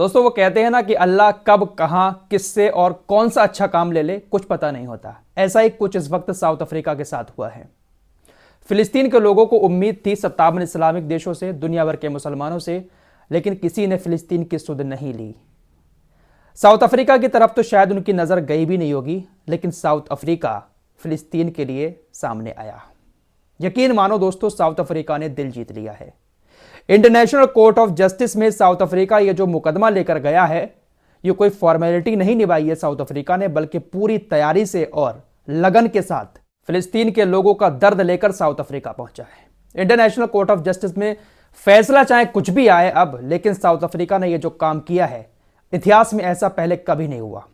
दोस्तों वो कहते हैं ना कि अल्लाह कब कहां किससे और कौन सा अच्छा काम ले ले कुछ पता नहीं होता। ऐसा ही कुछ इस वक्त साउथ अफ्रीका के साथ हुआ है। फिलिस्तीन के लोगों को उम्मीद थी 57 इस्लामिक देशों से, दुनिया भर के मुसलमानों से, लेकिन किसी ने फिलिस्तीन की सुध नहीं ली। साउथ अफ्रीका की तरफ तो शायद उनकी नजर गई भी नहीं होगी, लेकिन साउथ अफ्रीका फिलिस्तीन के लिए सामने आया। यकीन मानो दोस्तों, साउथ अफ्रीका ने दिल जीत लिया है। इंटरनेशनल कोर्ट ऑफ जस्टिस में साउथ अफ्रीका ये जो मुकदमा लेकर गया है, ये कोई फॉर्मेलिटी नहीं निभाई है साउथ अफ्रीका ने, बल्कि पूरी तैयारी से और लगन के साथ फिलिस्तीन के लोगों का दर्द लेकर साउथ अफ्रीका पहुंचा है। इंटरनेशनल कोर्ट ऑफ जस्टिस में फैसला चाहे कुछ भी आए अब, लेकिन साउथ अफ्रीका ने यह जो काम किया है, इतिहास में ऐसा पहले कभी नहीं हुआ।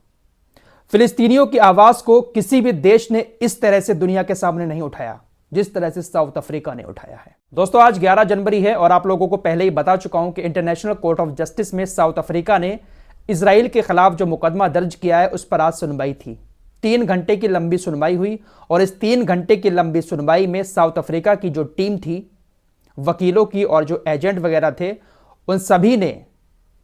फिलिस्तीनियों की आवाज को किसी भी देश ने इस तरह से दुनिया के सामने नहीं उठाया जिस तरह से साउथ अफ्रीका ने उठाया है। दोस्तों आज 11 जनवरी है और आप लोगों को पहले ही बता चुका हूं कि इंटरनेशनल कोर्ट ऑफ जस्टिस में साउथ अफ्रीका ने इजराइल के खिलाफ जो मुकदमा दर्ज किया है उस पर आज सुनवाई थी। 3 घंटे की लंबी सुनवाई हुई और इस 3 घंटे की लंबी सुनवाई में साउथ अफ्रीका की जो टीम थी, वकीलों की और जो एजेंट वगैरह थे, उन सभी ने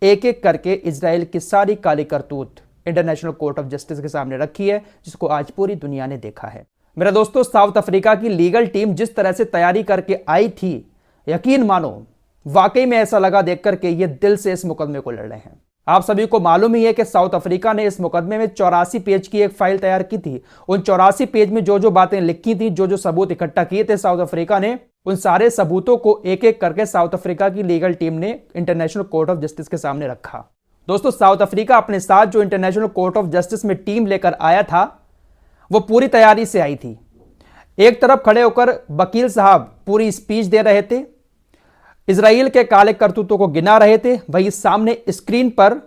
एक एक करके इजराइल की सारी काली करतूत इंटरनेशनल कोर्ट ऑफ जस्टिस के सामने रखी है, जिसको आज पूरी दुनिया ने देखा है। मेरे दोस्तों, साउथ अफ्रीका की लीगल टीम जिस तरह से तैयारी करके आई थी, यकीन मानो वाकई में ऐसा लगा देखकर के ये दिल से इस मुकदमे को लड़ रहे हैं। आप सभी को मालूम ही है कि साउथ अफ्रीका ने इस मुकदमे में 84 पेज की एक फाइल तैयार की थी। उन 84 पेज में जो जो बातें लिखी थी, जो जो सबूत इकट्ठा किए थे साउथ अफ्रीका ने, उन सारे सबूतों को एक एक करके साउथ अफ्रीका की लीगल टीम ने इंटरनेशनल कोर्ट ऑफ जस्टिस के सामने रखा। दोस्तों साउथ अफ्रीका अपने साथ जो इंटरनेशनल कोर्ट ऑफ जस्टिस में टीम लेकर आया था, वो पूरी तैयारी से आई थी। एक तरफ खड़े होकर वकील साहब पूरी स्पीच दे रहे थे, इजराइल के काले करतूतों को गिना रहे थे, वही सामने स्क्रीन पर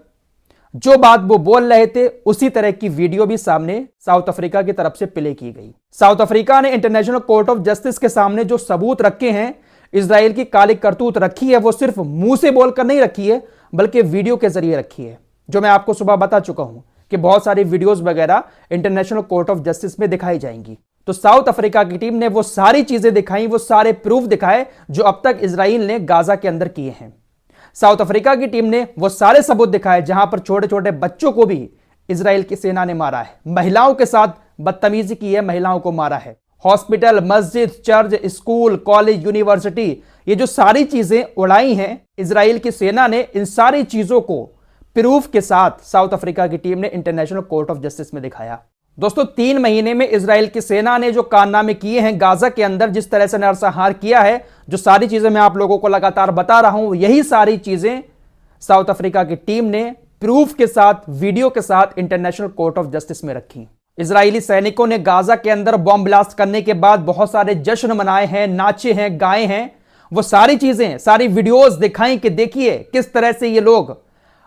जो बात वो बोल रहे थे उसी तरह की वीडियो भी सामने साउथ अफ्रीका की तरफ से प्ले की गई। साउथ अफ्रीका ने इंटरनेशनल कोर्ट ऑफ जस्टिस के सामने जो सबूत रखे हैं, इजराइल की काली करतूत रखी है, वो सिर्फ मुंह से बोलकर नहीं रखी है, बल्कि वीडियो के जरिए रखी है। जो मैं आपको सुबह बता चुका हूं कि बहुत सारी वीडियोस वगैरह इंटरनेशनल कोर्ट ऑफ जस्टिस में दिखाई जाएंगी। तो साउथ अफ्रीका की टीम ने वो सारी चीजें दिखाई, वो सारे प्रूफ दिखाए जो अब तक इजराइल ने गाजा के अंदर किए हैं। साउथ अफ्रीका की टीम ने वो सारे सबूत दिखाए जहां पर छोटे छोटे बच्चों को भी इजराइल की सेना ने मारा है, महिलाओं के साथ बदतमीजी की है, महिलाओं को मारा है। हॉस्पिटल, मस्जिद, चर्च, स्कूल, कॉलेज, यूनिवर्सिटी, ये जो सारी चीजें उड़ाई हैं इजराइल की सेना ने, इन सारी चीजों को प्रूफ के साथ साउथ अफ्रीका की टीम ने इंटरनेशनल कोर्ट ऑफ जस्टिस में दिखाया। दोस्तों 3 महीने में इजराइल की सेना ने जो कारनामे किए हैं गाजा के अंदर, जिस तरह से नरसंहार किया है, जो सारी चीजें मैं आप लोगों को लगातार बता रहा हूं, यही सारी चीजें साउथ अफ्रीका की टीम ने प्रूफ के साथ, वीडियो के साथ इंटरनेशनल कोर्ट ऑफ जस्टिस में रखी। इजरायली सैनिकों ने गाजा के अंदर बॉम्ब ब्लास्ट करने के बाद बहुत सारे जश्न मनाए हैं, नाचे हैं, गाए हैं। वो सारी चीजें, सारी वीडियोस दिखाई कि देखिए किस तरह से ये लोग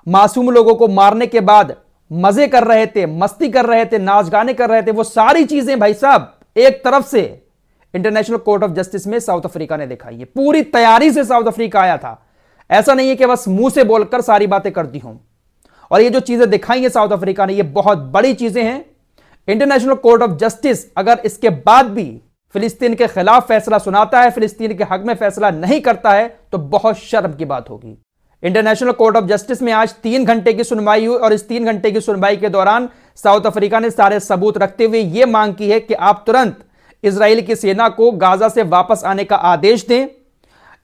मासूम लोगों को मारने के बाद मजे कर रहे थे, मस्ती कर रहे थे, नाच गाने कर रहे थे। वो सारी चीजें भाई साहब एक तरफ से इंटरनेशनल कोर्ट ऑफ जस्टिस में साउथ अफ्रीका ने दिखाई है। पूरी तैयारी से साउथ अफ्रीका आया था। ऐसा नहीं है कि बस मुंह से बोलकर सारी बातें करती हूं। और ये जो चीजें दिखाई है साउथ अफ्रीका ने, ये बहुत बड़ी चीजें हैं। इंटरनेशनल कोर्ट ऑफ जस्टिस अगर इसके बाद भी फिलिस्तीन के खिलाफ फैसला सुनाता है, फिलिस्तीन के हक में फैसला नहीं करता है, तो बहुत शर्म की बात होगी। इंटरनेशनल कोर्ट ऑफ जस्टिस में आज 3 घंटे की सुनवाई हुई और इस 3 घंटे की सुनवाई के दौरान साउथ अफ्रीका ने सारे सबूत रखते हुए यह मांग की है कि आप तुरंत इजराइल की सेना को गाजा से वापस आने का आदेश दें।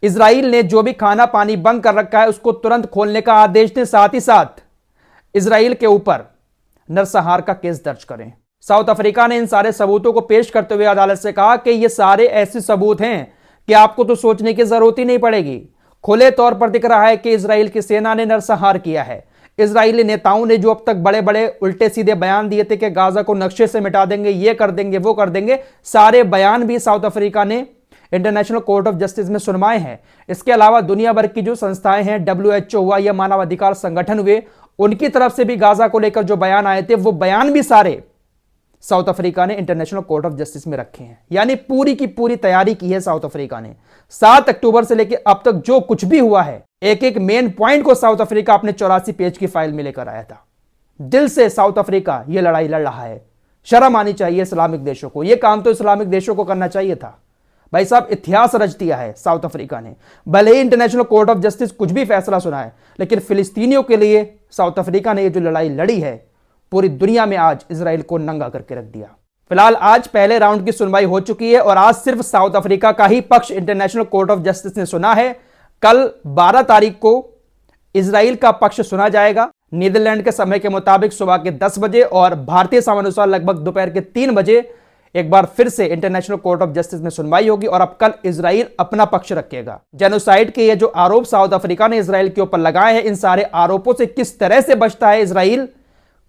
इजराइल ने जो भी खाना पानी बंद कर रखा है उसको तुरंत खोलने का आदेश दें। साथ ही साथ इजराइल के ऊपर नरसंहार का केस दर्ज करें। साउथ अफ्रीका ने इन सारे सबूतों को पेश करते हुए अदालत से कहा कि ये सारे ऐसे सबूत हैं कि आपको तो सोचने की जरूरत ही नहीं पड़ेगी। खुले तौर पर दिख रहा है कि इजराइल की सेना ने नरसंहार किया है। इजरायली नेताओं ने जो अब तक बड़े बड़े उल्टे सीधे बयान दिए थे कि गाजा को नक्शे से मिटा देंगे, ये कर देंगे, वो कर देंगे, सारे बयान भी साउथ अफ्रीका ने इंटरनेशनल कोर्ट ऑफ जस्टिस में सुनवाए हैं। इसके अलावा दुनिया भर की जो संस्थाएं हैं, WHO हुआ या मानवाधिकार संगठन हुए, उनकी तरफ से भी गाजा को लेकर जो बयान आए थे, वो बयान भी सारे साउथ अफ्रीका ने इंटरनेशनल कोर्ट ऑफ जस्टिस में रखे हैं। यानी पूरी की पूरी तैयारी की है साउथ अफ्रीका ने। 7 अक्टूबर से लेकर अब तक जो कुछ भी हुआ है, एक एक मेन पॉइंट को साउथ अफ्रीका अपने 84 पेज की फाइल में लेकर आया था। दिल से साउथ अफ्रीका यह लड़ाई लड़ रहा है। शर्म आनी चाहिए इस्लामिक देशों को। यह काम तो इस्लामिक देशों को करना चाहिए था। भाई साहब इतिहास रच दिया है साउथ अफ्रीका ने। भले ही इंटरनेशनल कोर्ट ऑफ जस्टिस कुछ भी फैसला सुना है, लेकिन फिलिस्तीनियों के लिए साउथ अफ्रीका ने ये जो लड़ाई लड़ी है, पूरी दुनिया में आज इजराइल को नंगा करके रख दिया। फिलहाल आज पहले राउंड की सुनवाई हो चुकी है और आज सिर्फ साउथ अफ्रीका का ही पक्ष इंटरनेशनल कोर्ट ऑफ जस्टिस ने सुना है। कल 12 तारीख को इजराइल का पक्ष सुना जाएगा, नीदरलैंड के समय के मुताबिक सुबह के 10 बजे, और भारतीय समयानुसार लगभग दोपहर के 3 बजे एक बार फिर से इंटरनेशनल कोर्ट ऑफ जस्टिस में सुनवाई होगी। और अब कल इजराइल अपना पक्ष रखेगा। जेनोसाइड के ये जो आरोप साउथ अफ्रीका ने इजराइल के ऊपर लगाए हैं, इन सारे आरोपों से किस तरह से बचता है इजराइल,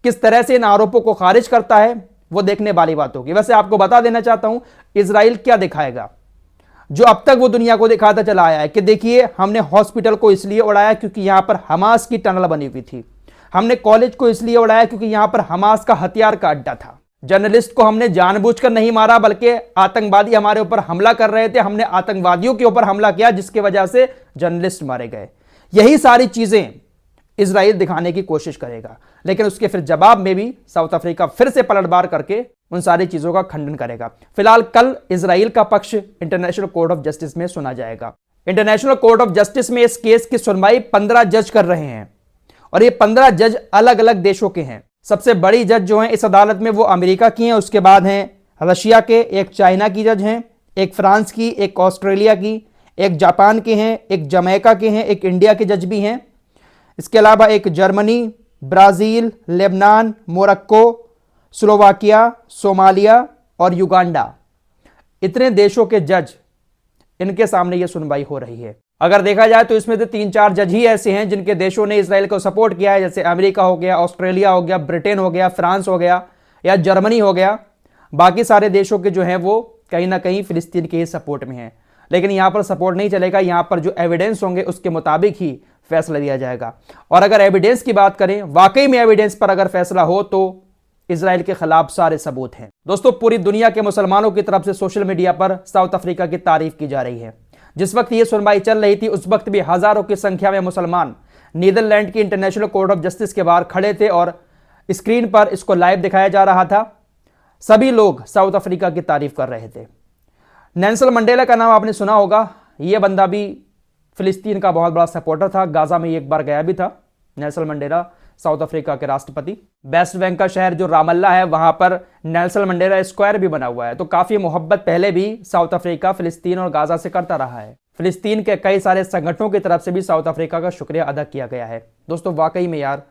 किस तरह से इन आरोपों को खारिज करता है, वो देखने वाली बात होगी। वैसे आपको बता देना चाहता हूं, इजराइल क्या दिखाएगा जो अब तक वो दुनिया को दिखाता चला आया है कि देखिए हमने हॉस्पिटल को इसलिए उड़ाया क्योंकि यहां पर हमास की टनल बनी हुई थी, हमने कॉलेज को इसलिए उड़ाया क्योंकि यहां पर हमास का हथियार का अड्डा था, जर्नलिस्ट को हमने जानबूझकर नहीं मारा बल्कि आतंकवादी हमारे ऊपर हमला कर रहे थे, हमने आतंकवादियों के ऊपर हमला किया जिसकी वजह से जर्नलिस्ट मारे गए। यही सारी चीजें इजराइल दिखाने की कोशिश करेगा, लेकिन उसके फिर जवाब में भी साउथ अफ्रीका फिर से पलटवार करके उन सारी चीजों का खंडन करेगा। फिलहाल कल इजराइल का पक्ष इंटरनेशनल कोर्ट ऑफ जस्टिस में सुना जाएगा। इंटरनेशनल कोर्ट ऑफ जस्टिस में इस केस की सुनवाई 15 जज कर रहे हैं और ये 15 जज अलग अलग देशों के हैं। सबसे बड़ी जज जो हैं इस अदालत में वो अमेरिका की हैं, उसके बाद हैं रशिया के, एक चाइना की जज हैं, एक फ्रांस की, एक ऑस्ट्रेलिया की, एक जापान के हैं, एक जमैका के हैं, एक इंडिया के जज भी हैं। इसके अलावा एक Germany, Brazil, Lebanon, Morocco, Slovakia, Somalia और युगांडा, इतने देशों के जज, इनके सामने यह सुनवाई हो रही है। अगर देखा जाए तो इसमें से 3-4 जज ही ऐसे हैं जिनके देशों ने इजराइल को सपोर्ट किया है, जैसे अमेरिका हो गया, ऑस्ट्रेलिया हो गया, ब्रिटेन हो गया, फ्रांस हो गया या जर्मनी हो गया। बाकी सारे देशों के जो हैं वो कहीं ना कहीं फिलिस्तीन के ही सपोर्ट में हैं। लेकिन यहां पर सपोर्ट नहीं चलेगा, यहां पर जो एविडेंस होंगे उसके मुताबिक ही फैसला दिया जाएगा। और अगर एविडेंस की बात करें, वाकई में एविडेंस पर अगर फैसला हो तो इजराइल के खिलाफ सारे सबूत हैं। दोस्तों, पूरी दुनिया के मुसलमानों की तरफ से सोशल मीडिया पर साउथ अफ्रीका की तारीफ की जा रही है। जिस वक्त ये सुनवाई चल रही थी उस वक्त भी हजारों की संख्या में मुसलमान नीदरलैंड की इंटरनेशनल कोर्ट ऑफ जस्टिस के बाहर खड़े थे और स्क्रीन पर इसको लाइव दिखाया जा रहा था। सभी लोग साउथ अफ्रीका की तारीफ कर रहे थे। नेल्सन मंडेला का नाम आपने सुना होगा, यह बंदा भी फिलिस्तीन का बहुत बड़ा सपोर्टर था। गाजा में एक बार गया भी था नेल्सन मंडेला, साउथ अफ्रीका के राष्ट्रपति। वेस्ट बैंक का शहर जो रामल्ला है वहां पर नेल्सन मंडेला स्क्वायर भी बना हुआ है। तो काफी मोहब्बत पहले भी साउथ अफ्रीका फिलिस्तीन और गाजा से करता रहा है। फिलिस्तीन के कई सारे संगठनों की तरफ से भी साउथ अफ्रीका का शुक्रिया अदा किया गया है। दोस्तों, वाकई में यार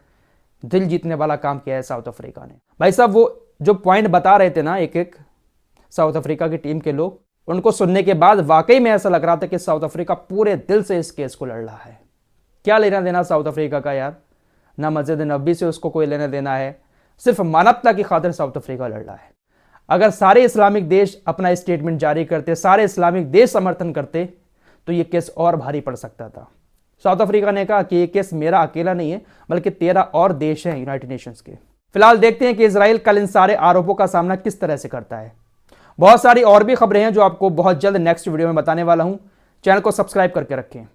दिल जीतने वाला काम किया है साउथ अफ्रीका ने। भाई साहब, वो जो पॉइंट बता रहे थे ना एक एक साउथ अफ्रीका की टीम के लोग, उनको सुनने के बाद वाकई में ऐसा लग रहा था कि साउथ अफ्रीका पूरे दिल से इस केस को लड़ रहा है। क्या लेना देना साउथ अफ्रीका का यार, ना मस्जिद नबी से उसको कोई लेना देना है, सिर्फ मानवता की खातिर साउथ अफ्रीका लड़ रहा है। अगर सारे इस्लामिक देश अपना स्टेटमेंट जारी करते, सारे इस्लामिक देश समर्थन करते, तो ये केस और भारी पड़ सकता था। साउथ अफ्रीका ने कहा कि ये केस मेरा अकेला नहीं है बल्कि 13 और देश हैं यूनाइटेड नेशंस के। फिलहाल देखते हैं कि इजराइल कल इन सारे आरोपों का सामना किस तरह से करता है। बहुत सारी और भी खबरें हैं जो आपको बहुत जल्द नेक्स्ट वीडियो में बताने वाला हूं। चैनल को सब्सक्राइब करके रखें।